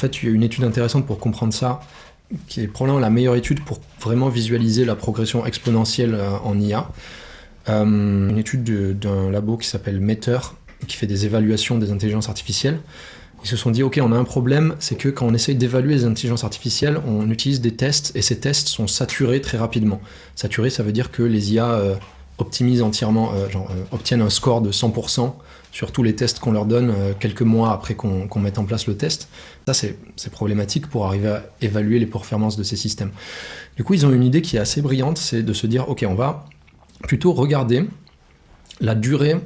fait, il y a une étude intéressante pour comprendre ça, qui est probablement la meilleure étude pour vraiment visualiser la progression exponentielle en IA. Une étude d'un labo qui s'appelle Meter, qui fait des évaluations des intelligences artificielles. Ils se sont dit, ok, on a un problème, c'est que quand on essaye d'évaluer les intelligences artificielles, on utilise des tests, et ces tests sont saturés très rapidement. Saturés, ça veut dire que les IA optimisent entièrement, obtiennent un score de 100% sur tous les tests qu'on leur donne quelques mois après qu'on mette en place le test. Ça, c'est problématique pour arriver à évaluer les performances de ces systèmes. Du coup, ils ont une idée qui est assez brillante, c'est de se dire, ok, on va plutôt regarder la durée.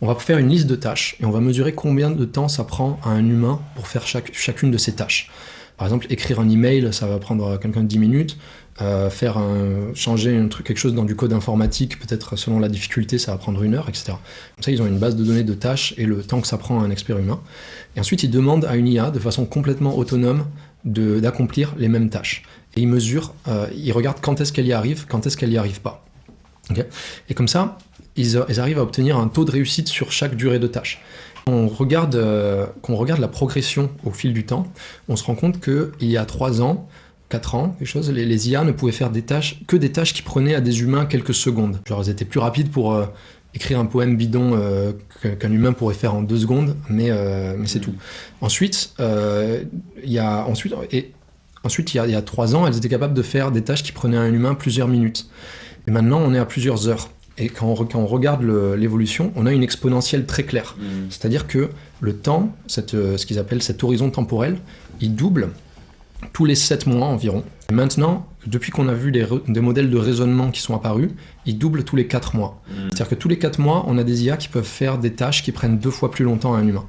On va faire une liste de tâches et on va mesurer combien de temps ça prend à un humain pour faire chacune de ces tâches. Par exemple, écrire un email, ça va prendre à quelqu'un 10 minutes. Changer quelque chose dans du code informatique, peut-être selon la difficulté, ça va prendre 1 heure, etc. Comme ça, ils ont une base de données de tâches et le temps que ça prend à un expert humain. Et ensuite, ils demandent à une IA, de façon complètement autonome, d'accomplir les mêmes tâches. Et ils mesurent, ils regardent quand est-ce qu'elle y arrive, quand est-ce qu'elle n'y arrive pas. Okay. Et comme ça, ils arrivent à obtenir un taux de réussite sur chaque durée de tâche. Quand on regarde la progression au fil du temps, on se rend compte qu'il y a 3 ans, 4 ans, quelque chose, les IA ne pouvaient faire que des tâches qui prenaient à des humains quelques secondes. Genre, elles étaient plus rapides pour écrire un poème bidon qu'un humain pourrait faire en 2 secondes, mais c'est tout. Ensuite, il y a 3 ans, elles étaient capables de faire des tâches qui prenaient à un humain plusieurs minutes. Et maintenant, on est à plusieurs heures. Et quand on regarde l'évolution, on a une exponentielle très claire. C'est-à-dire que le temps, ce qu'ils appellent cet horizon temporel, il double tous les 7 mois environ. Et maintenant, depuis qu'on a vu des modèles de raisonnement qui sont apparus, il double tous les 4 mois. C'est-à-dire que tous les 4 mois, on a des IA qui peuvent faire des tâches qui prennent 2 fois plus longtemps à un humain.